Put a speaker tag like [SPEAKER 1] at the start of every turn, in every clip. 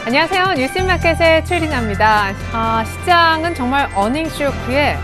[SPEAKER 1] 안녕하세요. 뉴스마켓의 최리나입니다. 시장은 정말 어닝 쇼크에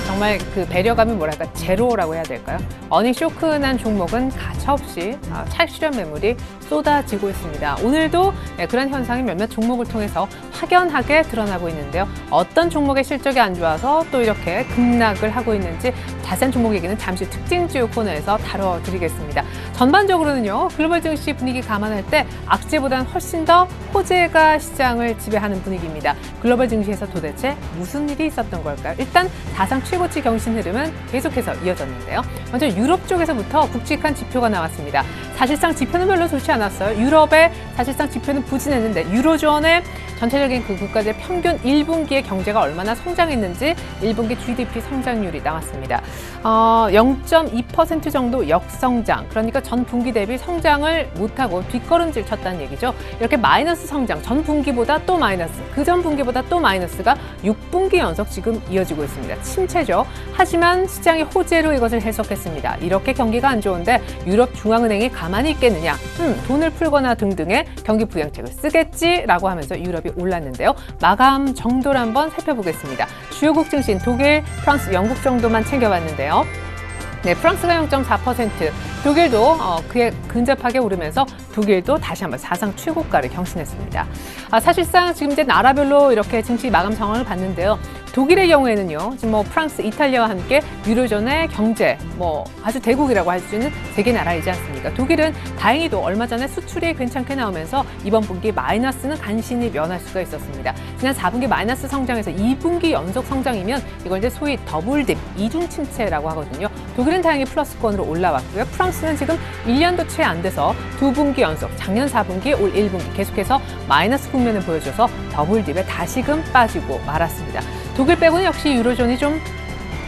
[SPEAKER 1] 정말 그 배려감이 뭐랄까 제로라고 해야 될까요? 어닝 쇼크 난 종목은 가차없이 차익 실현 매물이 쏟아지고 있습니다. 오늘도 그런 현상이 몇몇 종목을 통해서 확연하게 드러나고 있는데요. 어떤 종목의 실적이 안 좋아서 또 이렇게 급락을 하고 있는지 자세한 종목 얘기는 잠시 후 특징주 코너에서 다뤄드리겠습니다. 전반적으로는요. 글로벌 증시 분위기 감안할 때 악재보다는 훨씬 더 호재가 시장을 지배하는 분위기입니다. 글로벌 증시에서 도대체 무슨 일이 있었던 걸까요? 일단 사상 최고치 경신 흐름은 계속해서 이어졌는데요. 먼저 유럽 쪽에서부터 굵직한 지표가 나왔습니다. 사실상 지표는 별로 좋지 않았어요. 유럽의 사실상 지표는 부진했는데 유로존의 전체적인 그 국가들 평균 1분기의 경제가 얼마나 성장했는지 1분기 GDP 성장률이 나왔습니다. 0.2% 정도 역성장, 그러니까 전 분기 대비 성장을 못하고 뒷걸음질 쳤다는 얘기죠. 이렇게 마이너스 성장, 전 분기보다 또 마이너스, 그 전 분기보다 또 마이너스가 6분기 연속 지금 이어지고 있습니다. 침체죠. 하지만 시장의 호재로 이것을 해석했습니다. 이렇게 경기가 안 좋은데 유럽 중앙은행이 가만히 있겠느냐? 돈을 풀거나 등등의 경기 부양책을 쓰겠지라고 하면서 유럽이 올랐는데요. 마감 정도를 한번 살펴보겠습니다. 주요국 증시인 독일, 프랑스, 영국 정도만 챙겨봤는데요. 네, 프랑스가 0.4%, 독일도 그에 근접하게 오르면서 독일도 다시 한번 사상 최고가를 경신했습니다. 사실상 지금 이제 나라별로 이렇게 증시 마감 상황을 봤는데요. 독일의 경우에는요, 지금 프랑스, 이탈리아와 함께 유로존의 경제, 아주 대국이라고 할 수 있는 세 개 나라이지 않습니까? 독일은 다행히도 얼마 전에 수출이 괜찮게 나오면서 이번 분기 마이너스는 간신히 면할 수가 있었습니다. 지난 4분기 마이너스 성장에서 2분기 연속 성장이면 이걸 이제 소위 더블딥, 이중 침체라고 하거든요. 독일은 다행히 플러스권으로 올라왔고요. 프랑스는 지금 1년도 채 안 돼서 2분기 연속, 작년 4분기, 올 1분기 계속해서 마이너스 국면을 보여줘서 더블딥에 다시금 빠지고 말았습니다. 독일 빼고는 역시 유로존이 좀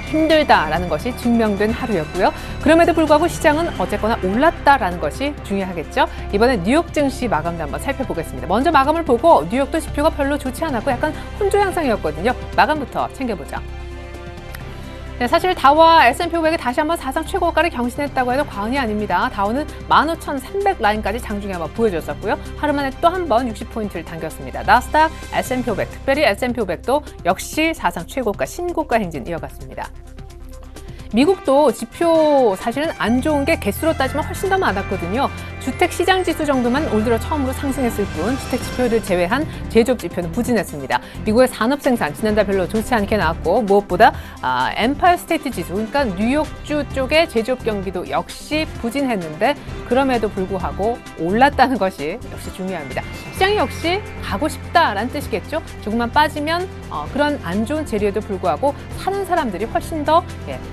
[SPEAKER 1] 힘들다라는 것이 증명된 하루였고요. 그럼에도 불구하고 시장은 어쨌거나 올랐다라는 것이 중요하겠죠. 이번에 뉴욕 증시 마감도 한번 살펴보겠습니다. 먼저 마감을 보고 뉴욕도 지표가 별로 좋지 않았고 약간 혼조 양상이었거든요. 마감부터 챙겨보죠. 네, 사실 다우와 S&P 500이 다시 한번 사상 최고가를 경신했다고 해도 과언이 아닙니다. 다우는 15,300 라인까지 장중에 한번 보여줬었고요. 하루 만에 또 한 번 60포인트를 당겼습니다. 나스닥, S&P 500, 특별히 S&P 500도 역시 사상 최고가, 신고가 행진 이어갔습니다. 미국도 지표 사실은 안 좋은 게 개수로 따지면 훨씬 더 많았거든요. 주택시장지수 정도만 올 들어 처음으로 상승했을 뿐 주택지표를 제외한 제조업 지표는 부진했습니다. 미국의 산업생산 지난달 별로 좋지 않게 나왔고 무엇보다 엠파이어 스테이트 지수, 그러니까 뉴욕주 쪽의 제조업 경기도 역시 부진했는데 그럼에도 불구하고 올랐다는 것이 역시 중요합니다. 시장이 역시 가고 싶다라는 뜻이겠죠. 조금만 빠지면 그런 안 좋은 재료에도 불구하고 사는 사람들이 훨씬 더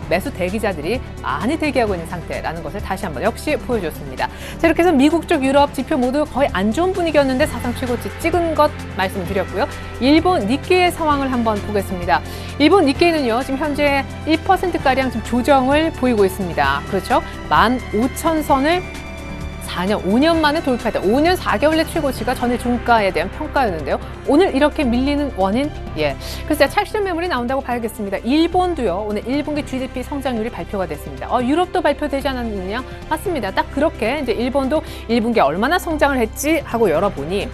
[SPEAKER 1] 매수 대기자들이 많이 대기하고 있는 상태라는 것을 다시 한번 역시 보여줬습니다. 자, 이렇게 해서 미국 쪽, 유럽 지표 모두 거의 안 좋은 분위기였는데 사상 최고치 찍은 것 말씀드렸고요. 일본 니케이의 상황을 한번 보겠습니다. 일본 니케이는요, 지금 현재 1%가량 지금 조정을 보이고 있습니다. 그렇죠? 15,000선을 5년 만에 돌파했다. 5년 4개월의 최고치가 전일 종가에 대한 평가였는데요. 오늘 이렇게 밀리는 원인? 그래서 차익 실현 매물이 나온다고 봐야겠습니다. 일본도요. 오늘 1분기 GDP 성장률이 발표가 됐습니다. 유럽도 발표되지 않았느냐? 맞습니다. 딱 그렇게 이제 일본도 1분기에 얼마나 성장을 했지 하고 열어보니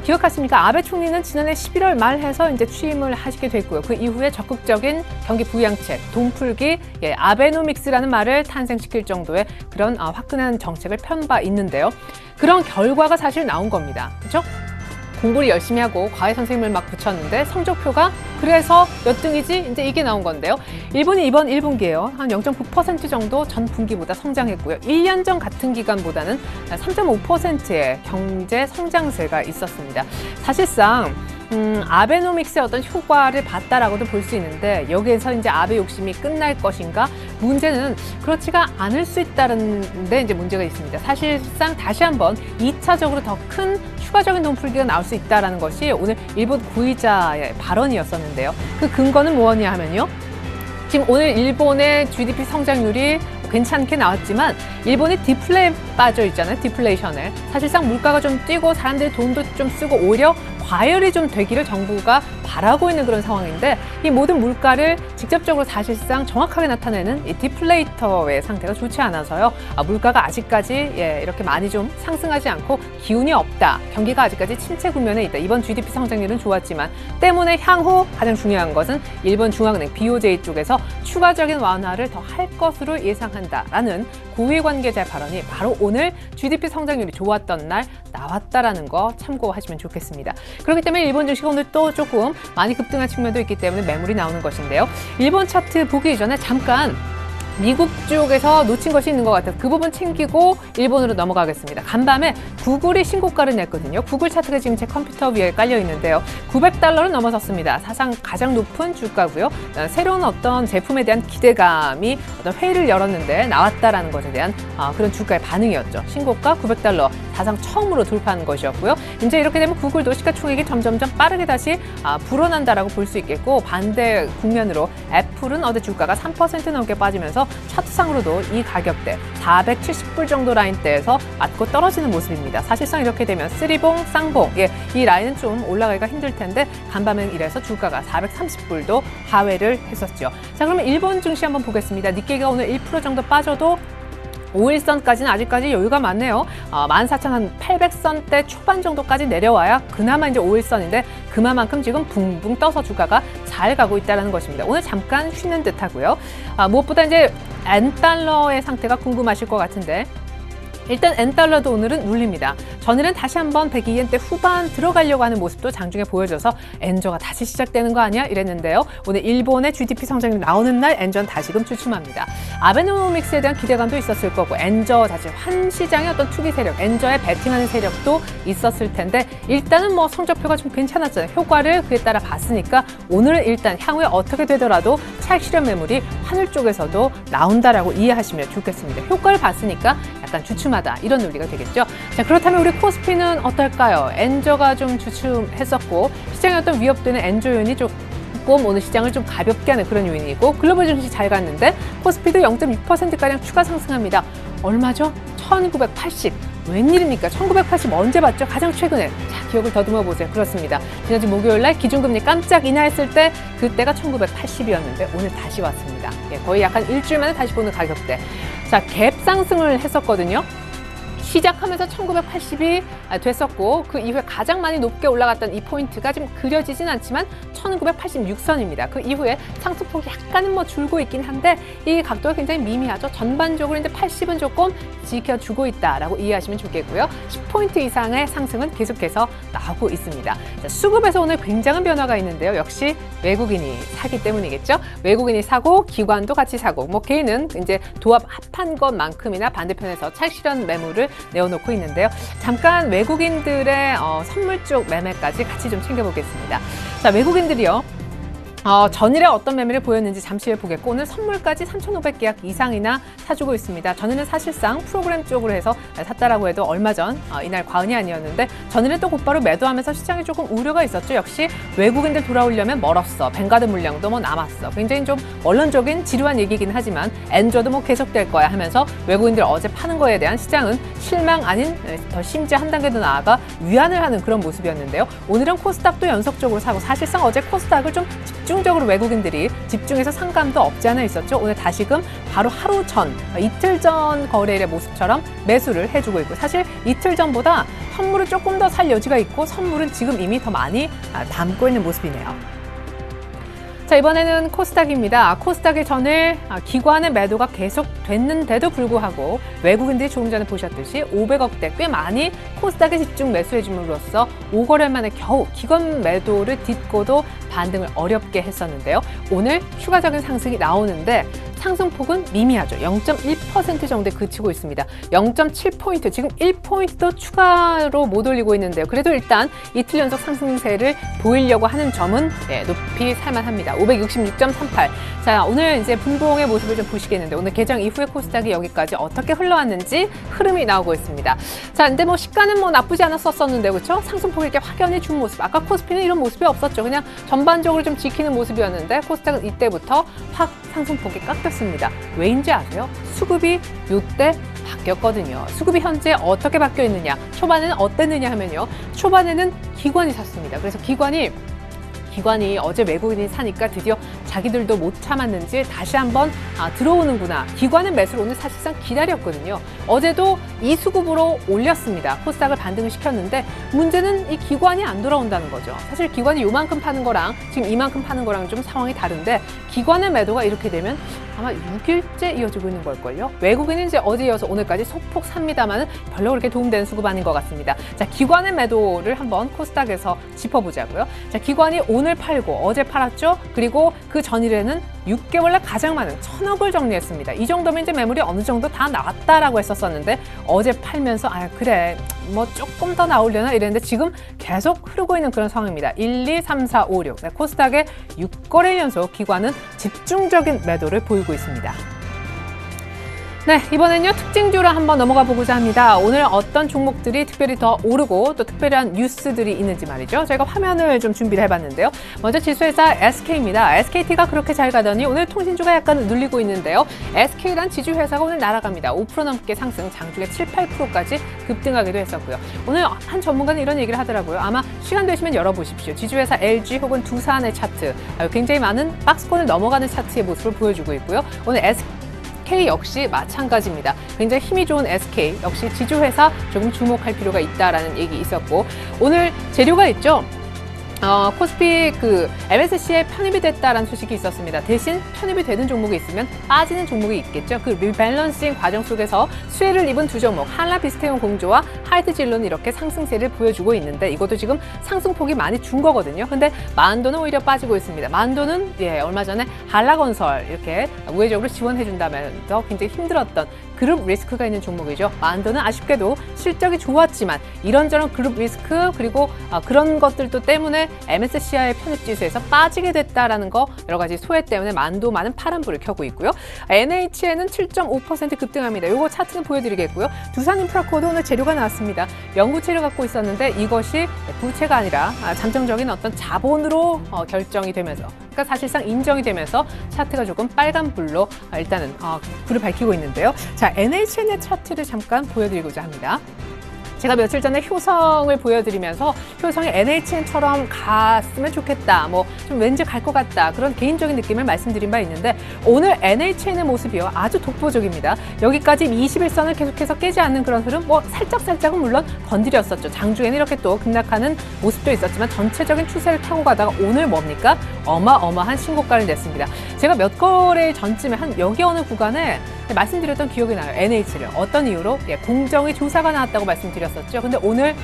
[SPEAKER 1] 기억하십니까? 아베 총리는 지난해 11월 말 해서 이제 취임을 하시게 됐고요. 그 이후에 적극적인 경기 부양책, 돈 풀기, 아베노믹스라는 말을 탄생시킬 정도의 그런 화끈한 정책을 편 바 있는데요. 그런 결과가 사실 나온 겁니다. 그렇죠? 공부를 열심히 하고 과외 선생님을 막 붙였는데 성적표가 그래서 몇 등이지? 이제 이게 나온 건데요. 일본이 이번 1분기에요. 한 0.9% 정도 전 분기보다 성장했고요. 1년 전 같은 기간보다는 3.5%의 경제 성장세가 있었습니다. 사실상 아베노믹스의 어떤 효과를 봤다라고도 볼 수 있는데 여기에서 이제 아베 욕심이 끝날 것인가? 문제는 그렇지가 않을 수 있다는 데 이제 문제가 있습니다. 사실상 다시 한번 2차적으로 더 큰 추가적인 돈풀기가 나올 수 있다는 것이 오늘 일본 구의자의 발언이었었는데요. 그 근거는 뭐냐 하면요. 지금 오늘 일본의 GDP 성장률이 괜찮게 나왔지만 일본이 디플레에 빠져 있잖아요. 디플레이션에. 사실상 물가가 좀 뛰고 사람들이 돈도 좀 쓰고 오히려 과열이 좀 되기를 정부가 바라고 있는 그런 상황인데 이 모든 물가를 직접적으로 사실상 정확하게 나타내는 이 디플레이터의 상태가 좋지 않아서요. 물가가 아직까지 이렇게 많이 좀 상승하지 않고 기운이 없다. 경기가 아직까지 침체 국면에 있다. 이번 GDP 성장률은 좋았지만 때문에 향후 가장 중요한 것은 일본 중앙은행 BOJ 쪽에서 추가적인 완화를 더 할 것으로 예상한다라는 고위 관계자의 발언이 바로 오늘 GDP 성장률이 좋았던 날 나왔다라는 거 참고하시면 좋겠습니다. 그렇기 때문에 일본 증시가 오늘 또 조금 많이 급등한 측면도 있기 때문에 매물이 나오는 것인데요. 일본 차트 보기 이전에 잠깐 미국 쪽에서 놓친 것이 있는 것 같아서 그 부분 챙기고 일본으로 넘어가겠습니다. 간밤에 구글이 신고가를 냈거든요. 구글 차트가 지금 제 컴퓨터 위에 깔려 있는데요. $900를 넘어섰습니다. 사상 가장 높은 주가고요. 새로운 어떤 제품에 대한 기대감이 어떤 회의를 열었는데 나왔다라는 것에 대한 그런 주가의 반응이었죠. 신고가 $900 사상 처음으로 돌파한 것이었고요. 이제 이렇게 되면 구글도 시가총액이 점점점 빠르게 다시 불어난다라고 볼 수 있겠고 반대 국면으로 애플은 어제 주가가 3% 넘게 빠지면서 차트상으로도 이 가격대 470불 정도 라인대에서 맞고 떨어지는 모습입니다. 사실상 이렇게 되면 쓰리봉, 쌍봉 이 라인은 좀 올라가기가 힘들 텐데 간밤엔 이래서 주가가 430불도 하회를 했었죠. 자, 그러면 일본 증시 한번 보겠습니다. 니케이가 오늘 1% 정도 빠져도 5일선까지는 아직까지 여유가 많네요. 14,800선대 초반 정도까지 내려와야 그나마 이제 5일선인데 그만큼 지금 붕붕 떠서 주가가 잘 가고 있다는 것입니다. 오늘 잠깐 쉬는 듯 하고요. 무엇보다 이제 엔달러의 상태가 궁금하실 것 같은데 일단 엔달러도 오늘은 눌립니다. 전일은 다시 한번 102엔대 후반 들어가려고 하는 모습도 장중에 보여져서 엔저가 다시 시작되는 거 아니야? 이랬는데요. 오늘 일본의 GDP 성장률 나오는 날 엔저는 다시금 주춤합니다. 아베노믹스에 대한 기대감도 있었을 거고 엔저 자체 환시장의 어떤 투기 세력, 엔저에 베팅하는 세력도 있었을 텐데 일단은 뭐 성적표가 좀 괜찮았잖아요. 효과를 그에 따라 봤으니까 오늘은 일단 향후에 어떻게 되더라도 차익 실현 매물이 환율 쪽에서도 나온다라고 이해하시면 좋겠습니다. 효과를 봤으니까 약간 주춤하다. 이런 논리가 되겠죠. 자, 그렇다면 우리 코스피는 어떨까요? 엔저가 좀 주춤했었고 시장에 어떤 위협되는 엔저 요인이 조금 오늘 시장을 좀 가볍게 하는 그런 요인이고 글로벌 증시 잘 갔는데 코스피도 0.6%가량 추가 상승합니다. 얼마죠? 1980. 웬일입니까? 1980 언제 봤죠? 가장 최근에. 자, 기억을 더듬어 보세요. 그렇습니다. 지난주 목요일 날 기준금리 깜짝 인하했을 때 그때가 1980이었는데 오늘 다시 왔습니다. 거의 약간 일주일 만에 다시 보는 가격대. 자, 갭 상승을 했었거든요. 시작하면서 1980이 됐었고 그 이후에 가장 많이 높게 올라갔던 이 포인트가 지금 그려지진 않지만 1986선입니다. 그 이후에 상승폭이 약간은 뭐 줄고 있긴 한데 이 각도가 굉장히 미미하죠. 전반적으로 이제 80은 조금 지켜주고 있다라고 이해하시면 좋겠고요. 10포인트 이상의 상승은 계속해서 나오고 있습니다. 자, 수급에서 오늘 굉장한 변화가 있는데요. 역시 외국인이 사기 때문이겠죠. 외국인이 사고 기관도 같이 사고 뭐 개인은 이제 도합 합한 것만큼이나 반대편에서 차익 실현 매물을 내어놓고 있는데요. 잠깐 외국인들의 선물 쪽 매매까지 같이 좀 챙겨보겠습니다. 자, 외국인들이요. 전일에 어떤 매매를 보였는지 잠시 후에 보겠고 오늘 선물까지 3,500계약 이상이나 사주고 있습니다. 전일은 사실상 프로그램 쪽으로 해서 샀다라고 해도 얼마 전 이날 과언이 아니었는데 전일은 또 곧바로 매도하면서 시장에 조금 우려가 있었죠. 역시 외국인들 돌아오려면 멀었어. 뱅가드 물량도 뭐 남았어. 굉장히 좀 원론적인 지루한 얘기긴 하지만 엔저도 뭐 계속될 거야 하면서 외국인들 어제 파는 거에 대한 시장은 실망 아닌 더 심지어 한 단계 더 나아가 위안을 하는 그런 모습이었는데요. 오늘은 코스닥도 연속적으로 사고 사실상 어제 코스닥을 좀 집중적으로 외국인들이 집중해서 산 감도 없지 않아 있었죠. 오늘 다시금 바로 하루 전, 이틀 전 거래일의 모습처럼 매수를 해주고 있고 사실 이틀 전보다 선물을 조금 더 살 여지가 있고 선물은 지금 이미 더 많이 담고 있는 모습이네요. 자, 이번에는 코스닥입니다. 코스닥의 전일 기관의 매도가 계속 됐는데도 불구하고 외국인들이 조금 전에 보셨듯이 500억대 꽤 많이 코스닥에 집중 매수해줌으로써 5거래일 만에 겨우 기관 매도를 딛고도 반등을 어렵게 했었는데요. 오늘 추가적인 상승이 나오는데 상승폭은 미미하죠. 0.1% 정도에 그치고 있습니다. 0.7포인트, 지금 1포인트도 추가로 못 올리고 있는데요. 그래도 일단 이틀 연속 상승세를 보이려고 하는 점은 높이 살만합니다. 566.38. 자, 오늘 이제 분봉의 모습을 좀 보시겠는데 오늘 개장 이후에 코스닥이 여기까지 어떻게 흘러왔는지 흐름이 나오고 있습니다. 자, 근데 뭐 시가는 뭐 나쁘지 않았었는데 그렇죠? 상승폭을 이렇게 확연히 준 모습. 아까 코스피는 이런 모습이 없었죠. 그냥 전반적으로 좀 지키는 모습이었는데 코스닥은 이때부터 확 상승폭이 깎였습니다. 왜인지 아세요? 수급이 이때 바뀌었거든요. 수급이 현재 어떻게 바뀌어 있느냐, 초반에는 어땠느냐 하면요. 초반에는 기관이 샀습니다. 그래서 기관이 어제 외국인이 사니까 드디어 자기들도 못 참았는지 다시 한번 들어오는구나. 기관의 매수를 오늘 사실상 기다렸거든요. 어제도 이 수급으로 올렸습니다. 코스닥을 반등을 시켰는데 문제는 이 기관이 안 돌아온다는 거죠. 사실 기관이 요만큼 파는 거랑 지금 이만큼 파는 거랑 좀 상황이 다른데 기관의 매도가 이렇게 되면 아마 6일째 이어지고 있는 걸걸요. 외국인은 이제 어제 이어서 오늘까지 소폭 삽니다만 별로 그렇게 도움되는 수급 아닌 것 같습니다. 자, 기관의 매도를 한번 코스닥에서 짚어보자고요. 자, 기관이 오늘 팔고 어제 팔았죠. 그리고 그 전일에는 6개월날 가장 많은 1,000억을 정리했습니다. 이 정도면 이제 매물이 어느 정도 다 나왔다라고 했었었는데 어제 팔면서 그래 뭐 조금 더 나오려나 이랬는데 지금 계속 흐르고 있는 그런 상황입니다. 1, 2, 3, 4, 5, 6. 네, 코스닥의 6거래일 연속 기관은 집중적인 매도를 보이고 있습니다. 네, 이번엔요 특징주로 한번 넘어가 보고자 합니다. 오늘 어떤 종목들이 특별히 더 오르고 또 특별한 뉴스들이 있는지 말이죠. 저희가 화면을 좀 준비를 해봤는데요. 먼저 지수회사 SK입니다. SKT가 그렇게 잘 가더니 오늘 통신주가 약간 눌리고 있는데요. SK란 지주회사가 오늘 날아갑니다. 5% 넘게 상승, 장중에 7, 8%까지 급등하기도 했었고요. 오늘 한 전문가는 이런 얘기를 하더라고요. 아마 시간 되시면 열어보십시오. 지주회사 LG 혹은 두산의 차트, 굉장히 많은 박스권을 넘어가는 차트의 모습을 보여주고 있고요. 오늘 SK 역시 마찬가지입니다. 굉장히 힘이 좋은 SK 역시 지주회사 조금 주목할 필요가 있다라는 얘기 있었고 오늘 재료가 있죠. 코스피 MSCI에 편입이 됐다라는 소식이 있었습니다. 대신 편입이 되는 종목이 있으면 빠지는 종목이 있겠죠. 그 리밸런싱 과정 속에서 수혜를 입은 두 종목 한라비스테온 공조와 하이트진로는 이렇게 상승세를 보여주고 있는데 이것도 지금 상승폭이 많이 준 거거든요. 근데 만도는 오히려 빠지고 있습니다. 만도는 얼마 전에 한라건설 이렇게 우회적으로 지원해 준다면서 굉장히 힘들었던 그룹 리스크가 있는 종목이죠. 만도는 아쉽게도 실적이 좋았지만 이런저런 그룹 리스크 그리고 그런 것들도 때문에 MSCI 편입지수에서 빠지게 됐다라는 거 여러 가지 소외 때문에 만도 많은 파란불을 켜고 있고요. NHN은 7.5% 급등합니다. 요거 차트는 보여드리겠고요. 두산인프라코도 오늘 재료가 나왔습니다. 연구체를 갖고 있었는데 이것이 부채가 아니라 잠정적인 어떤 자본으로 결정이 되면서 그러니까 사실상 인정이 되면서 차트가 조금 빨간불로 일단은 불을 밝히고 있는데요. 자, NHN의 차트를 잠깐 보여드리고자 합니다. 제가 며칠 전에 효성을 보여드리면서 효성이 NHN처럼 갔으면 좋겠다. 뭐 좀 왠지 갈 것 같다. 그런 개인적인 느낌을 말씀드린 바 있는데 오늘 NHN의 모습이요. 아주 독보적입니다. 여기까지 21선을 계속해서 깨지 않는 그런 흐름 뭐 살짝은 물론 건드렸었죠. 장중에는 이렇게 또 급락하는 모습도 있었지만 전체적인 추세를 타고 가다가 오늘 뭡니까? 어마어마한 신고가를 냈습니다. 제가 몇 거래 전쯤에 여기 어느 구간에 말씀드렸던 기억이 나요. NH를 어떤 이유로? 공정위 조사가 나왔다고 말씀드렸었죠. 근데 오늘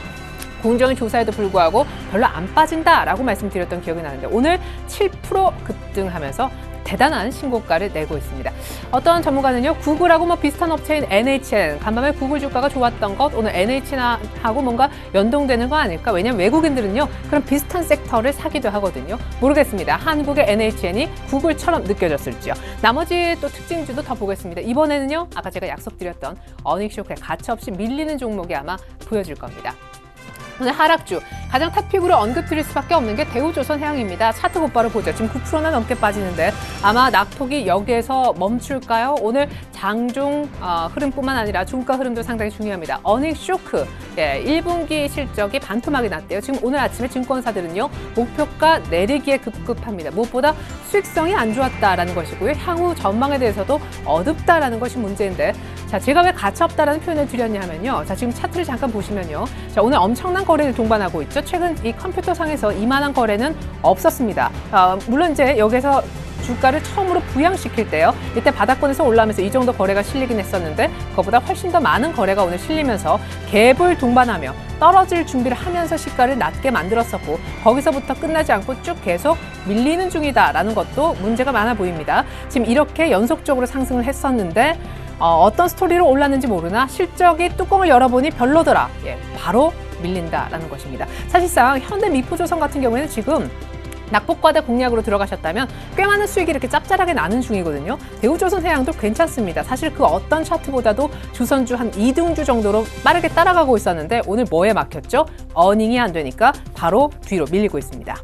[SPEAKER 1] 공정위 조사에도 불구하고 별로 안 빠진다라고 말씀드렸던 기억이 나는데 오늘 7% 급등하면서 대단한 신고가를 내고 있습니다. 어떤 전문가는요, 구글하고 뭐 비슷한 업체인 NHN, 간밤에 구글 주가가 좋았던 것, 오늘 NHN하고 뭔가 연동되는 거 아닐까? 왜냐면 외국인들은요, 그런 비슷한 섹터를 사기도 하거든요. 모르겠습니다. 한국의 NHN이 구글처럼 느껴졌을지요. 나머지 또 특징주도 더 보겠습니다. 이번에는요, 아까 제가 약속드렸던 어닝쇼크에 가차없이 밀리는 종목이 아마 보여줄 겁니다. 오늘 하락주 가장 탑픽으로 언급드릴 수밖에 없는 게 대우조선해양입니다. 차트 곧바로 보죠. 지금 9%나 넘게 빠지는데 아마 낙폭이 여기에서 멈출까요? 오늘 장중 흐름뿐만 아니라 중가 흐름도 상당히 중요합니다. 어닝 쇼크 1분기 실적이 반토막이 났대요. 지금 오늘 아침에 증권사들은요 목표가 내리기에 급급합니다. 무엇보다 수익성이 안 좋았다라는 것이고요. 향후 전망에 대해서도 어둡다라는 것이 문제인데 자, 제가 왜 가차없다라는 표현을 드렸냐 하면요. 자, 지금 차트를 잠깐 보시면요. 자, 오늘 엄청난 거래를 동반하고 있죠. 최근 이 컴퓨터상에서 이만한 거래는 없었습니다. 물론 이제 여기서 주가를 처음으로 부양시킬 때요. 이때 바닥권에서 올라오면서 이 정도 거래가 실리긴 했었는데 그것보다 훨씬 더 많은 거래가 오늘 실리면서 갭을 동반하며 떨어질 준비를 하면서 시가를 낮게 만들었었고 거기서부터 끝나지 않고 쭉 계속 밀리는 중이다라는 것도 문제가 많아 보입니다. 지금 이렇게 연속적으로 상승을 했었는데 어떤 스토리로 올랐는지 모르나 실적이 뚜껑을 열어보니 별로더라. 바로 밀린다라는 것입니다. 사실상 현대미포조선 같은 경우에는 지금 낙폭과대 공략으로 들어가셨다면 꽤 많은 수익이 이렇게 짭짤하게 나는 중이거든요. 대우조선해양도 괜찮습니다. 사실 그 어떤 차트보다도 조선주 한 2등주 정도로 빠르게 따라가고 있었는데 오늘 뭐에 막혔죠? 어닝이 안 되니까 바로 뒤로 밀리고 있습니다.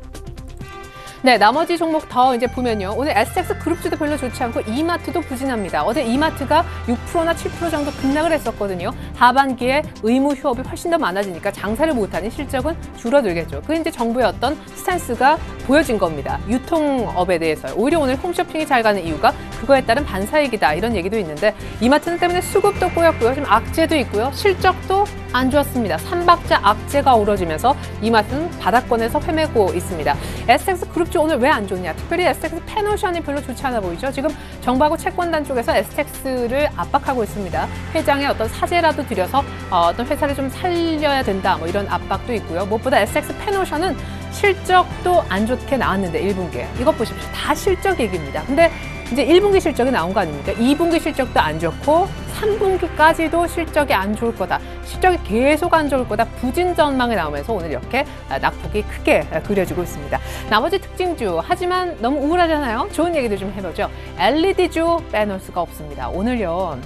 [SPEAKER 1] 네, 나머지 종목 더 이제 보면요. 오늘 SX 그룹주도 별로 좋지 않고 이마트도 부진합니다. 어제 이마트가 6%나 7% 정도 급락을 했었거든요. 하반기에 의무 휴업이 훨씬 더 많아지니까 장사를 못하니 실적은 줄어들겠죠. 그게 이제 정부의 어떤 스탠스가 보여진 겁니다. 유통업에 대해서. 오히려 오늘 홈쇼핑이 잘 가는 이유가 그거에 따른 반사이익이다. 이런 얘기도 있는데 이마트는 때문에 수급도 꼬였고요. 지금 악재도 있고요. 실적도 안 좋았습니다. 3박자 악재가 우러지면서 이마트는 바닥권에서 헤매고 있습니다. SX 그룹주 오늘 왜 안 좋냐? 특별히 SX 페노션이 별로 좋지 않아 보이죠? 지금 정부하고 채권단 쪽에서 SX를 압박하고 있습니다. 회장의 어떤 사죄라도 드려서 어떤 회사를 좀 살려야 된다. 뭐 이런 압박도 있고요. 무엇보다 SX 페노션은 실적도 안 좋게 나왔는데 1분기에. 이것 보십시오. 다 실적 얘기입니다. 근데 이제 1분기 실적이 나온 거 아닙니까? 2분기 실적도 안 좋고 3분기까지도 실적이 안 좋을 거다. 실적이 계속 안 좋을 거다. 부진 전망이 나오면서 오늘 이렇게 낙폭이 크게 그려지고 있습니다. 나머지 특징주, 하지만 너무 우울하잖아요. 좋은 얘기도 좀 해보죠. LED주 빼놓을 수가 없습니다. 오늘요.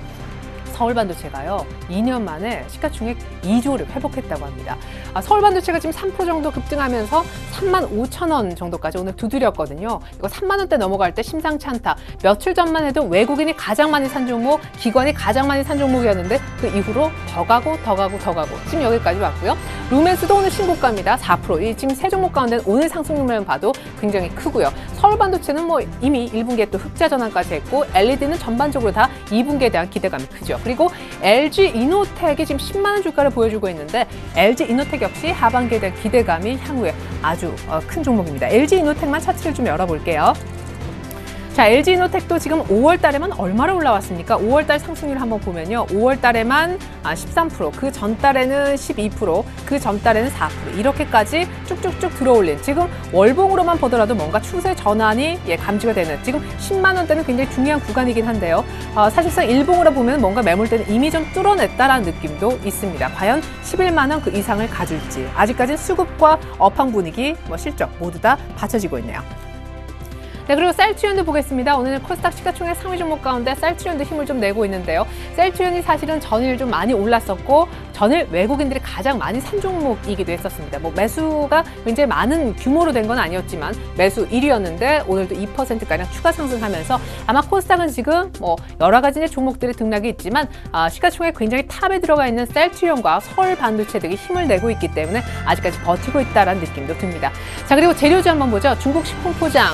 [SPEAKER 1] 서울반도체가요 2년 만에 시가총액 2조를 회복했다고 합니다. 서울반도체가 지금 3% 정도 급등하면서 35,000원 정도까지 오늘 두드렸거든요. 이거 3만 원대 넘어갈 때 심상치 않다. 며칠 전만 해도 외국인이 가장 많이 산 종목, 기관이 가장 많이 산 종목이었는데 그 이후로 더 가고 지금 여기까지 왔고요. 루멘스도 오늘 신고가입니다. 4%. 이 지금 세 종목 가운데 오늘 상승률만 봐도 굉장히 크고요. 서울반도체는 뭐 이미 1분기에 또 흑자 전환까지 했고 LED는 전반적으로 다 2분기에 대한 기대감이 크죠. 그리고 LG 이노텍이 지금 10만 원 주가를 보여주고 있는데 LG 이노텍 역시 하반기에 대한 기대감이 향후에 아주 큰 종목입니다. LG 이노텍만 차트를 좀 열어볼게요. 자, LG 이노텍도 지금 5월 달에만 얼마로 올라왔습니까? 5월 달 상승률 한번 보면요. 5월 달에만 13%, 그 전 달에는 12%, 그 전 달에는 4%. 이렇게까지 쭉쭉쭉 들어올린 지금 월봉으로만 보더라도 뭔가 추세 전환이 감지가 되는 지금 10만 원대는 굉장히 중요한 구간이긴 한데요. 사실상 일봉으로 보면 뭔가 매물대는 이미 좀 뚫어냈다라는 느낌도 있습니다. 과연 11만 원 그 이상을 가질지. 아직까지는 수급과 업황 분위기, 실적 모두 다 받쳐지고 있네요. 네, 그리고 셀트리온도 보겠습니다. 오늘 코스닥 시가총액 상위 종목 가운데 셀트리온도 힘을 좀 내고 있는데요. 셀트리온이 사실은 전일 좀 많이 올랐었고 전일 외국인들이 가장 많이 산 종목이기도 했었습니다. 매수가 굉장히 많은 규모로 된 건 아니었지만 매수 1위였는데 오늘도 2%가량 추가 상승하면서 아마 코스닥은 지금 여러 가지 종목들의 등락이 있지만 시가총액 굉장히 탑에 들어가 있는 셀트리온과 서울반도체 등이 힘을 내고 있기 때문에 아직까지 버티고 있다는 느낌도 듭니다. 자, 그리고 재료주 한번 보죠. 중국 식품포장.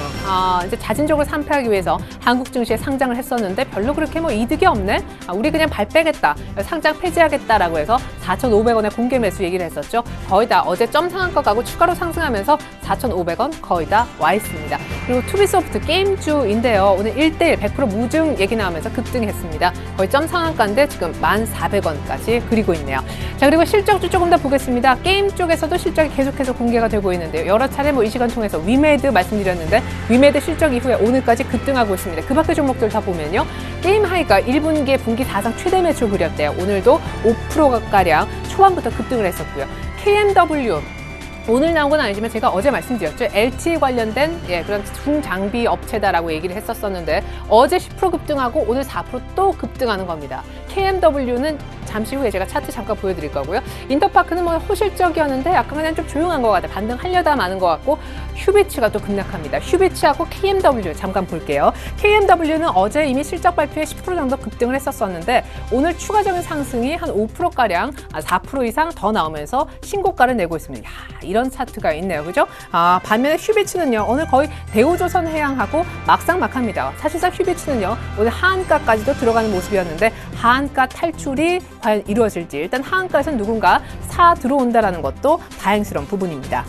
[SPEAKER 1] 이제 자진적으로 산패하기 위해서 한국 증시에 상장을 했었는데 별로 그렇게 이득이 없네. 우리 그냥 발 빼겠다. 상장 폐지하겠다라고 해서 4,500원의 공개 매수 얘기를 했었죠. 거의 다 어제 점 상한가가고 추가로 상승하면서 4,500원 거의 다 와 있습니다. 그리고 투비소프트 게임주인데요. 오늘 1대1 100% 무증 얘기 나오면서 급등했습니다. 거의 점 상한가인데 지금 1,400원까지 그리고 있네요. 자, 그리고 실적주 조금 더 보겠습니다. 게임 쪽에서도 실적이 계속해서 공개가 되고 있는데요. 여러 차례 이 시간 통해서 위메드 말씀드렸는데 위메드 실적 이후에 오늘까지 급등하고 있습니다. 그 밖의 종목들 다 보면요. 게임 하이가 1분기에 분기 사상 최대 매출 그렸대요. 오늘도 5%가량 초반부터 급등을 했었고요. KMW 오늘 나온 건 아니지만 제가 어제 말씀드렸죠. LTE 관련된 그런 중장비 업체다라고 얘기를 했었었는데 어제 10% 급등하고 오늘 4% 또 급등하는 겁니다. KMW는 잠시 후에 제가 차트 잠깐 보여드릴 거고요. 인터파크는 호실적이었는데 약간 그냥 좀 조용한 것 같아요. 반등하려다 마는 것 같고 휴비츠가 또 급락합니다. 휴비츠하고 KMW 잠깐 볼게요. KMW는 어제 이미 실적 발표에 10% 정도 급등을 했었었는데 오늘 추가적인 상승이 한 5%가량 4% 이상 더 나오면서 신고가를 내고 있습니다. 이런 차트가 있네요. 그죠? 반면에 휴비츠는요. 오늘 거의 대우조선해양하고 막상막합니다. 사실상 휴비츠는요. 오늘 하한가까지도 들어가는 모습이었는데 하한가 탈출이 과연 이루어질지 일단 하한가에서 누군가 사 들어온다는 것도 다행스러운 부분입니다.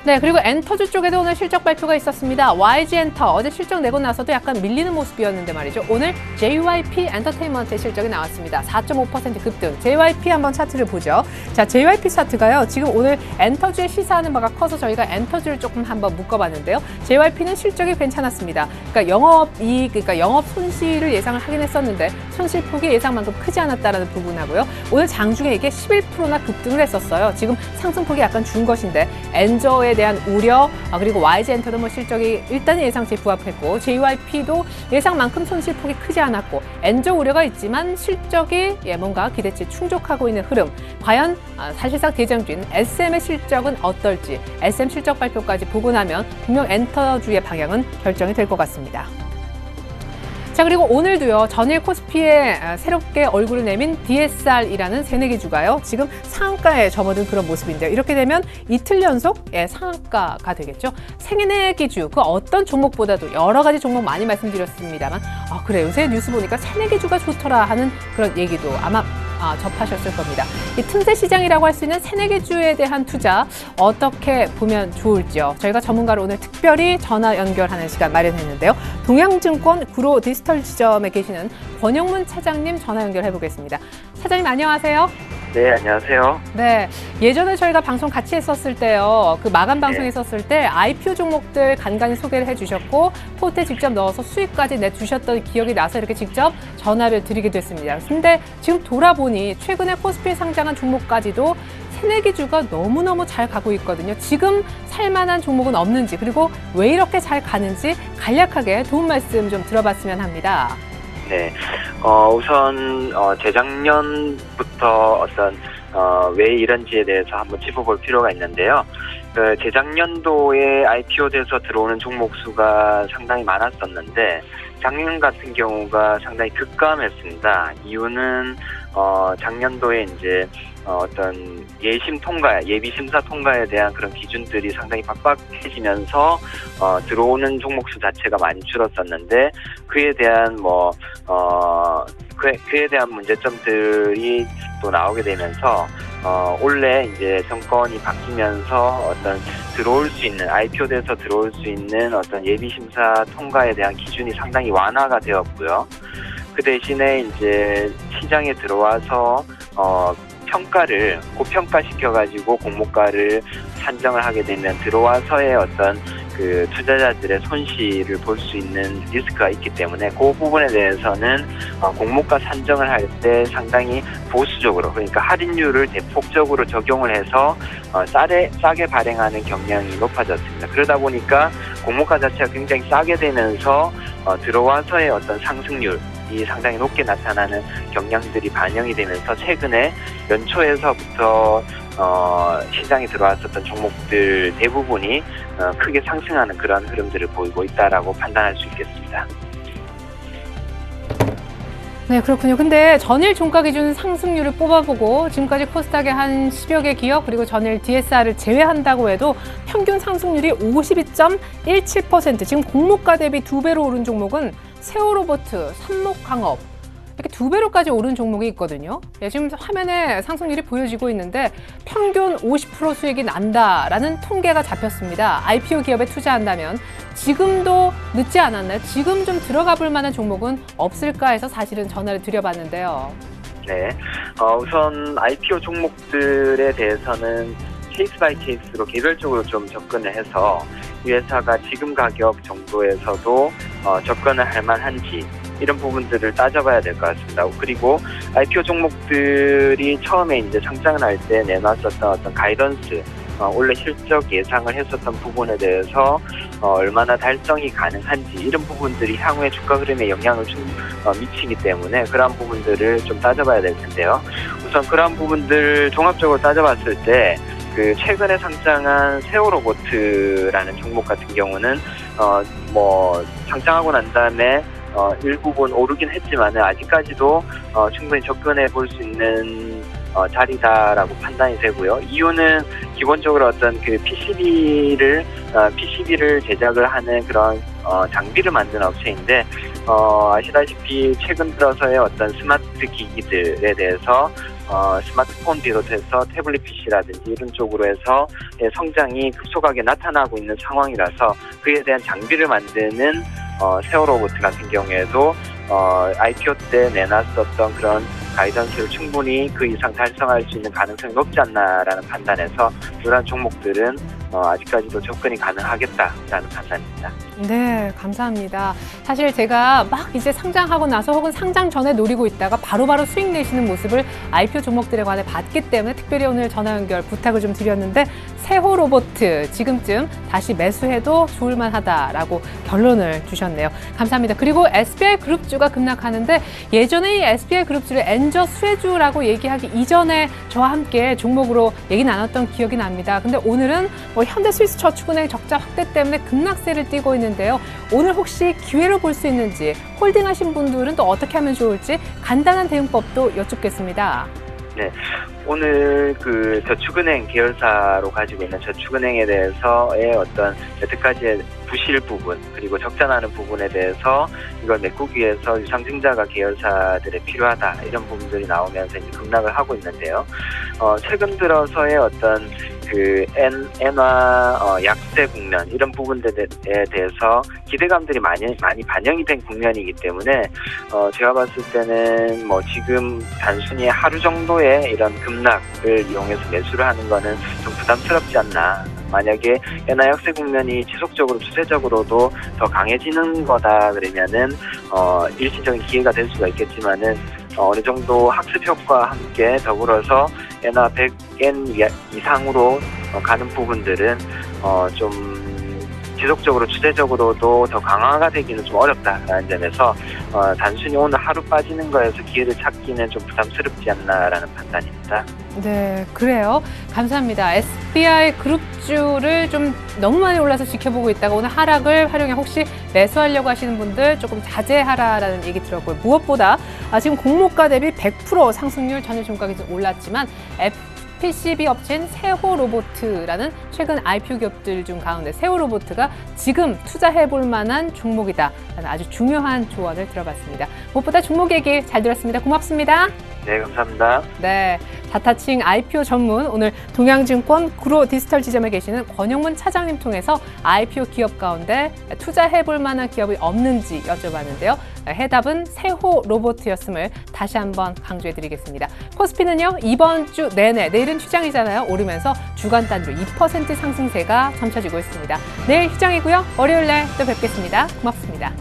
[SPEAKER 1] 네, 그리고 엔터주 쪽에도 오늘 실적 발표가 있었습니다. YG 엔터 어제 실적 내고 나서도 약간 밀리는 모습이었는데 말이죠. 오늘 JYP 엔터테인먼트의 실적이 나왔습니다. 4.5% 급등. JYP 한번 차트를 보죠. 자, JYP 차트가요. 지금 오늘 엔터주에 시사하는 바가 커서 저희가 엔터주를 조금 한번 묶어봤는데요. JYP는 실적이 괜찮았습니다. 그러니까 영업이익, 그러니까 영업 손실을 예상을 하긴 했었는데 손실폭이 예상만큼 크지 않았다라는 부분하고요. 오늘 장중에 이게 11%나 급등을 했었어요. 지금 상승폭이 약간 준 것인데 엔저에 대한 우려, 그리고 YG 엔터도 실적이 일단 예상치에 부합했고 JYP도 예상만큼 손실폭이 크지 않았고 엔저 우려가 있지만 실적이 뭔가 기대치 충족하고 있는 흐름. 과연 사실상 대장주인 SM의 실적은 어떨지 SM 실적 발표까지 보고 나면 분명 엔터주의 방향은 결정이 될 것 같습니다. 자, 그리고 오늘도요, 전일 코스피에 새롭게 얼굴을 내민 DSR이라는 새내기주가요, 지금 상한가에 접어든 그런 모습인데요. 이렇게 되면 이틀 연속 상한가가 되겠죠. 새내기주, 그 어떤 종목보다도 여러 가지 종목 많이 말씀드렸습니다만, 그래, 요새 뉴스 보니까 새내기주가 좋더라 하는 그런 얘기도 아마 접하셨을 겁니다. 이 틈새 시장이라고 할 수 있는 새내기주에 대한 투자 어떻게 보면 좋을지요. 저희가 전문가를 오늘 특별히 전화 연결하는 시간 마련했는데요. 동양증권 구로 디지털 지점에 계시는 권영문 차장님 전화 연결해 보겠습니다. 차장님 안녕하세요.
[SPEAKER 2] 네, 안녕하세요.
[SPEAKER 1] 네, 예전에 저희가 방송 같이 했었을 때요, 그 마감 방송 했었을 때 IPO 종목들 간간히 소개를 해주셨고 포트에 직접 넣어서 수익까지 내주셨던 기억이 나서 이렇게 직접 전화를 드리게 됐습니다. 근데 지금 돌아보니 최근에 코스피에 상장한 종목까지도 새내기주가 너무너무 잘 가고 있거든요. 지금 살만한 종목은 없는지, 그리고 왜 이렇게 잘 가는지 간략하게 도움 말씀 좀 들어봤으면 합니다.
[SPEAKER 2] 네, 우선 재작년부터 왜 이런지에 대해서 한번 짚어볼 필요가 있는데요. 재작년도에 IPO 돼서 들어오는 종목 수가 상당히 많았었는데 작년 같은 경우가 상당히 급감했습니다. 이유는 작년도에 이제 예비 심사 통과에 대한 그런 기준들이 상당히 빡빡해지면서 들어오는 종목 수 자체가 많이 줄었었는데 그에 대한 그에 대한 문제점들이 또 나오게 되면서 올해 이제 정권이 바뀌면서 들어올 수 있는 IPO 돼서 들어올 수 있는 예비 심사 통과에 대한 기준이 상당히 완화가 되었고요. 그 대신에 이제 시장에 들어와서 고평가 시켜가지고 공모가를 산정을 하게 되면 들어와서의 그 투자자들의 손실을 볼 수 있는 리스크가 있기 때문에 그 부분에 대해서는 공모가 산정을 할 때 상당히 보수적으로, 그러니까 할인율을 대폭적으로 적용을 해서 싸게 발행하는 경향이 높아졌습니다. 그러다 보니까 공모가 자체가 굉장히 싸게 되면서 들어와서의 상승률이 상당히 높게 나타나는 경향들이 반영이 되면서 최근에 연초에서부터 시장에 들어왔었던 종목들 대부분이 크게 상승하는 그런 흐름들을 보이고 있다라고 판단할 수 있겠습니다.
[SPEAKER 1] 네, 그렇군요. 근데 전일 종가 기준 상승률을 뽑아보고 지금까지 코스닥의 한 10여 개 기업 그리고 전일 DSR을 제외한다고 해도 평균 상승률이 52.17%, 지금 공모가 대비 2배로 오른 종목은 세오로보트, 삼목강업, 이렇게 2배로까지 오른 종목이 있거든요. 지금 화면에 상승률이 보여지고 있는데 평균 50% 수익이 난다라는 통계가 잡혔습니다. IPO 기업에 투자한다면 지금도 늦지 않았나요? 지금 좀 들어가 볼 만한 종목은 없을까 해서 사실은 전화를 드려봤는데요.
[SPEAKER 2] 네, 우선 IPO 종목들에 대해서는 케이스 바이 케이스로 개별적으로 좀 접근을 해서 이 회사가 지금 가격 정도에서도 접근을 할 만한지 이런 부분들을 따져봐야 될 것 같습니다. 그리고 IPO 종목들이 처음에 이제 상장을 할 때 내놨었던 가이던스, 원래 실적 예상을 했었던 부분에 대해서 얼마나 달성이 가능한지 이런 부분들이 향후의 주가 흐름에 영향을 미치기 때문에 그러한 부분들을 좀 따져봐야 될 텐데요. 우선 그러한 부분들 종합적으로 따져봤을 때 그 최근에 상장한 세오로보트라는 종목 같은 경우는 상장하고 난 다음에 일부분 오르긴 했지만 아직까지도 충분히 접근해 볼 수 있는 자리다라고 판단이 되고요. 이유는 기본적으로 그 PCB를 제작을 하는 그런 장비를 만드는 업체인데 아시다시피 최근 들어서의 스마트 기기들에 대해서 스마트폰 비롯해서 태블릿 PC라든지 이런 쪽으로 해서 성장이 급속하게 나타나고 있는 상황이라서 그에 대한 장비를 만드는 세오로보트 같은 경우에도 IPO 때 내놨었던 그런 가이던스를 충분히 그 이상 달성할 수 있는 가능성이 높지 않나라는 판단에서 이러한 종목들은 아직까지도 접근이 가능하겠다라는 판단입니다.
[SPEAKER 1] 네, 감사합니다. 사실 제가 막 이제 상장하고 나서 혹은 상장 전에 노리고 있다가 바로바로 수익 내시는 모습을 IPO 종목들에 관해 봤기 때문에 특별히 오늘 전화 연결 부탁을 좀 드렸는데 세호 로보트 지금쯤 다시 매수해도 좋을 만하다라고 결론을 주셨네요. 감사합니다. 그리고 SBI 그룹주가 급락하는데 예전에 이 SBI 그룹주를 엔저 수혜주라고 얘기하기 이전에 저와 함께 종목으로 얘기 나눴던 기억이 납니다. 근데 오늘은 현대스위스저축은행 적자 확대 때문에 급락세를 띠고 있는데요. 오늘 혹시 기회로 볼 수 있는지, 홀딩하신 분들은 또 어떻게 하면 좋을지 간단한 대응법도 여쭙겠습니다.
[SPEAKER 2] 네, 오늘 그 저축은행 계열사로 가지고 있는 저축은행에 대해서의 어떤 여태까지의 부실 부분 그리고 적자 나는 부분에 대해서 이걸 메꾸기 위해서 유상증자가 계열사들에 필요하다 이런 부분들이 나오면서 이제 급락을 하고 있는데요. 최근 들어서의 어떤 그 엔화 약세 국면 이런 부분들에 대해서 기대감들이 많이 반영이 된 국면이기 때문에 제가 봤을 때는 지금 단순히 하루 정도의 이런 급락을 이용해서 매수를 하는 거는 좀 부담스럽지 않나. 만약에 엔화 약세 국면이 지속적으로 추세적으로도 더 강해지는 거다 그러면은 일시적인 기회가 될 수가 있겠지만은 어느 정도 학습 효과와 함께 더불어서 엔화 100엔 이상으로 가는 부분들은 좀 지속적으로 추세적으로도 더 강화가 되기는 좀 어렵다라는 점에서 단순히 오늘 하루 빠지는 거에서 기회를 찾기는 좀 부담스럽지 않나라는 판단입니다.
[SPEAKER 1] 네, 그래요. 감사합니다. SBI 그룹주를 좀 너무 많이 올라서 지켜보고 있다가 오늘 하락을 활용해 혹시 매수하려고 하시는 분들 조금 자제하라라는 얘기 들었고요. 무엇보다 지금 공모가 대비 100% 상승률 전일 종가가 좀 올랐지만 PCB 업체인 세호 로보트라는 최근 IPO 기업들 중 가운데 세호 로보트가 지금 투자해볼 만한 종목이다라는 아주 중요한 조언을 들어봤습니다. 무엇보다 종목 얘기 잘 들었습니다. 고맙습니다.
[SPEAKER 2] 네, 감사합니다.
[SPEAKER 1] 네, 자타칭 IPO 전문 오늘 동양증권 구로 디지털 지점에 계시는 권영문 차장님 통해서 IPO 기업 가운데 투자해볼 만한 기업이 없는지 여쭤봤는데요. 해답은 세호 로보트였음을 다시 한번 강조해드리겠습니다. 코스피는요, 이번 주 내내, 내일은 휴장이잖아요. 오르면서 주간 단위로 2% 상승세가 점쳐지고 있습니다. 내일 휴장이고요. 월요일 날 또 뵙겠습니다. 고맙습니다.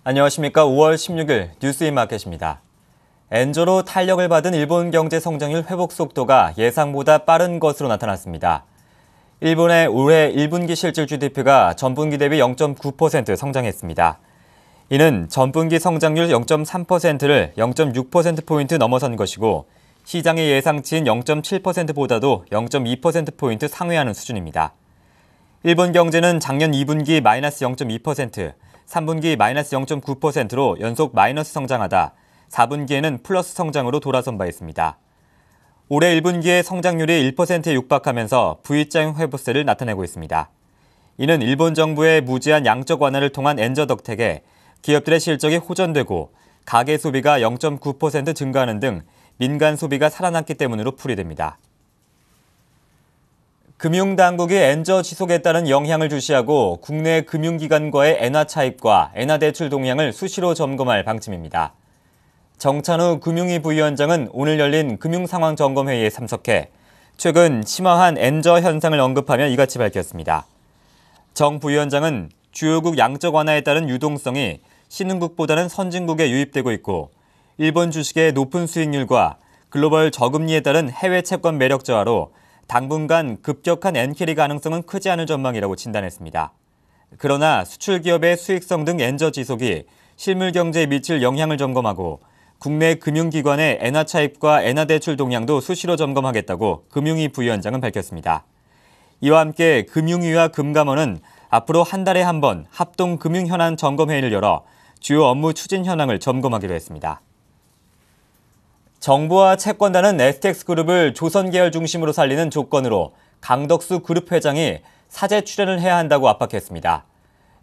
[SPEAKER 3] 안녕하십니까. 5월 16일 뉴스인마켓입니다. 엔저로 탄력을 받은 일본 경제 성장률 회복 속도가 예상보다 빠른 것으로 나타났습니다. 일본의 올해 1분기 실질 GDP가 전분기 대비 0.9% 성장했습니다. 이는 전분기 성장률 0.3%를 0.6%포인트 넘어선 것이고 시장의 예상치인 0.7%보다도 0.2%포인트 상회하는 수준입니다. 일본 경제는 작년 2분기 마이너스 0.2%, 3분기 마이너스 0.9%로 연속 마이너스 성장하다 4분기에는 플러스 성장으로 돌아선 바 있습니다. 올해 1분기의 성장률이 1%에 육박하면서 V자형 회복세를 나타내고 있습니다. 이는 일본 정부의 무제한 양적 완화를 통한 엔저 덕택에 기업들의 실적이 호전되고 가계 소비가 0.9% 증가하는 등 민간 소비가 살아났기 때문으로 풀이됩니다. 금융당국이 엔저 지속에 따른 영향을 주시하고 국내 금융기관과의 엔화 차입과 엔화 대출 동향을 수시로 점검할 방침입니다. 정찬우 금융위 부위원장은 오늘 열린 금융상황점검회의에 참석해 최근 심화한 엔저 현상을 언급하며 이같이 밝혔습니다. 정 부위원장은 주요국 양적 완화에 따른 유동성이 신흥국보다는 선진국에 유입되고 있고 일본 주식의 높은 수익률과 글로벌 저금리에 따른 해외 채권 매력 저하로 당분간 급격한 엔캐리 가능성은 크지 않을 전망이라고 진단했습니다. 그러나 수출 기업의 수익성 등 엔저 지속이 실물 경제에 미칠 영향을 점검하고 국내 금융기관의 엔화 차입과 엔화 대출 동향도 수시로 점검하겠다고 금융위 부위원장은 밝혔습니다. 이와 함께 금융위와 금감원은 앞으로 한 달에 한 번 합동 금융 현안 점검회의를 열어 주요 업무 추진 현황을 점검하기로 했습니다. 정부와 채권단은 STX그룹을 조선계열 중심으로 살리는 조건으로 강덕수 그룹 회장이 사제 출연을 해야 한다고 압박했습니다.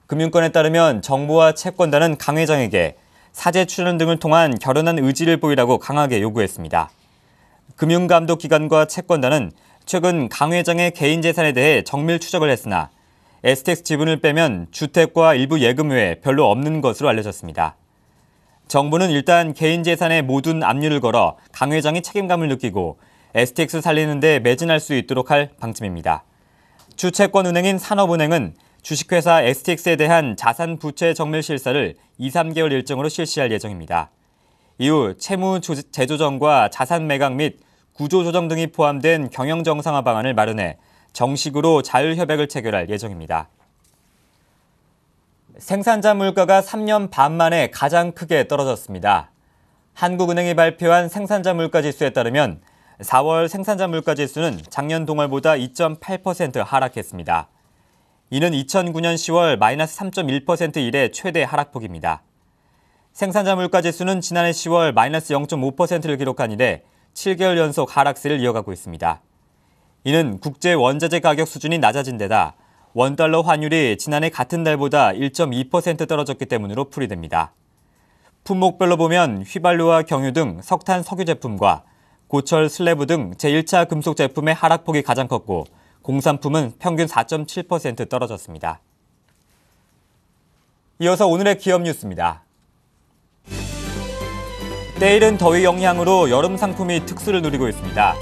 [SPEAKER 3] 금융권에 따르면 정부와 채권단은 강 회장에게 사제 출연 등을 통한 결연한 의지를 보이라고 강하게 요구했습니다. 금융감독기관과 채권단은 최근 강 회장의 개인 재산에 대해 정밀 추적을 했으나 STX 지분을 빼면 주택과 일부 예금 외에 별로 없는 것으로 알려졌습니다. 정부는 일단 개인 재산에 모든 압류를 걸어 강 회장이 책임감을 느끼고 STX 살리는 데 매진할 수 있도록 할 방침입니다. 주채권은행인 산업은행은 주식회사 STX에 대한 자산 부채 정밀 실사를 2-3개월 일정으로 실시할 예정입니다. 이후 채무 재조정과 자산 매각 및 구조 조정 등이 포함된 경영 정상화 방안을 마련해 정식으로 자율협약을 체결할 예정입니다. 생산자 물가가 3년 반 만에 가장 크게 떨어졌습니다. 한국은행이 발표한 생산자 물가 지수에 따르면 4월 생산자 물가 지수는 작년 동월보다 2.8% 하락했습니다. 이는 2009년 10월 마이너스 3.1% 이래 최대 하락폭입니다. 생산자 물가 지수는 지난해 10월 마이너스 0.5%를 기록한 이래 7개월 연속 하락세를 이어가고 있습니다. 이는 국제 원자재 가격 수준이 낮아진 데다 원달러 환율이 지난해 같은 달보다 1.2% 떨어졌기 때문으로 풀이됩니다. 품목별로 보면 휘발유와 경유 등 석탄 석유 제품과 고철 슬래브 등 제1차 금속 제품의 하락폭이 가장 컸고 공산품은 평균 4.7% 떨어졌습니다. 이어서 오늘의 기업 뉴스입니다. 때이른 더위 영향으로 여름 상품이 특수를 누리고 있습니다.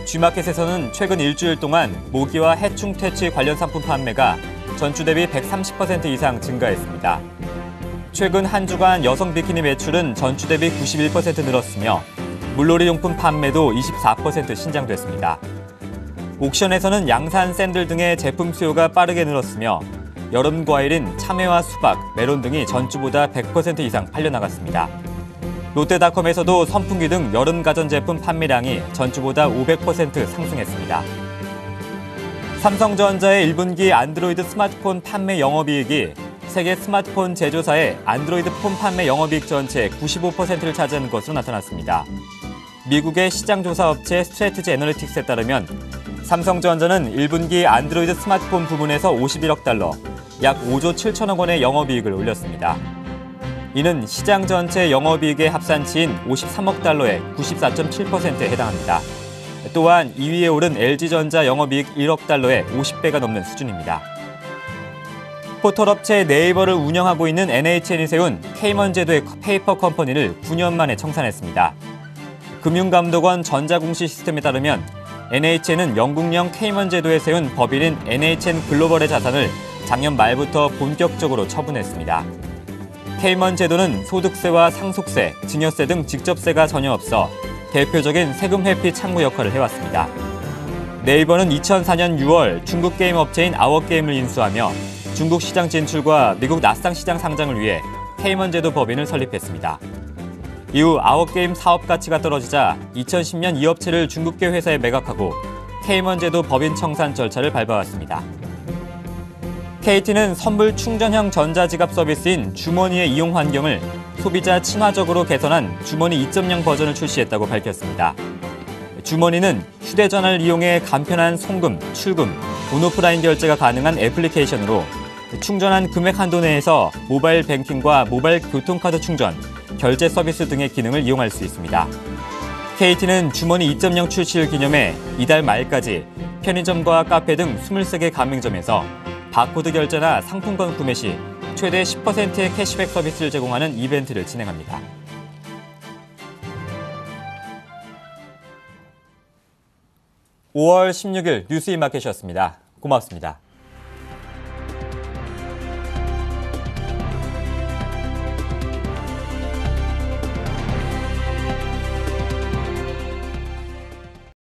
[SPEAKER 3] G마켓에서는 최근 일주일 동안 모기와 해충 퇴치 관련 상품 판매가 전주 대비 130% 이상 증가했습니다. 최근 한 주간 여성 비키니 매출은 전주 대비 91% 늘었으며 물놀이 용품 판매도 24% 신장됐습니다. 옥션에서는 양산 샌들 등의 제품 수요가 빠르게 늘었으며 여름 과일인 참외와 수박, 메론 등이 전주보다 100% 이상 팔려나갔습니다. 롯데닷컴에서도 선풍기 등 여름 가전제품 판매량이 전주보다 500% 상승했습니다. 삼성전자의 1분기 안드로이드 스마트폰 판매 영업이익이 세계 스마트폰 제조사의 안드로이드 폰 판매 영업이익 전체의 95%를 차지하는 것으로 나타났습니다. 미국의 시장조사업체 스트래티지 애널리틱스에 따르면 삼성전자는 1분기 안드로이드 스마트폰 부문에서 51억 달러, 약 5조 7천억 원의 영업이익을 올렸습니다. 이는 시장 전체 영업이익의 합산치인 53억 달러의 94.7%에 해당합니다. 또한 2위에 오른 LG전자 영업이익 1억 달러의 50배가 넘는 수준입니다. 포털업체 네이버를 운영하고 있는 NHN이 세운 케이먼 제도의 페이퍼 컴퍼니를 9년 만에 청산했습니다. 금융감독원 전자공시 시스템에 따르면 NHN은 영국령 케이먼 제도에 세운 법인인 NHN 글로벌의 자산을 작년 말부터 본격적으로 처분했습니다. 케이먼 제도는 소득세와 상속세, 증여세 등 직접세가 전혀 없어 대표적인 세금 회피 창구 역할을 해왔습니다. 네이버는 2004년 6월 중국 게임 업체인 아워게임을 인수하며 중국 시장 진출과 미국 나스닥 시장 상장을 위해 케이먼 제도 법인을 설립했습니다. 이후 아워게임 사업 가치가 떨어지자 2010년 이 업체를 중국계 회사에 매각하고 케이먼 제도 법인 청산 절차를 밟아왔습니다. KT는 선불 충전형 전자지갑 서비스인 주머니의 이용 환경을 소비자 친화적으로 개선한 주머니 2.0 버전을 출시했다고 밝혔습니다. 주머니는 휴대전화를 이용해 간편한 송금, 출금, 온오프라인 결제가 가능한 애플리케이션으로 충전한 금액 한도 내에서 모바일 뱅킹과 모바일 교통카드 충전, 결제 서비스 등의 기능을 이용할 수 있습니다. KT는 주머니 2.0 출시를 기념해 이달 말까지 편의점과 카페 등 23개 가맹점에서 바코드 결제나 상품권 구매 시 최대 10%의 캐시백 서비스를 제공하는 이벤트를 진행합니다. (5월 16일) 뉴스이마켓이었습니다. 고맙습니다.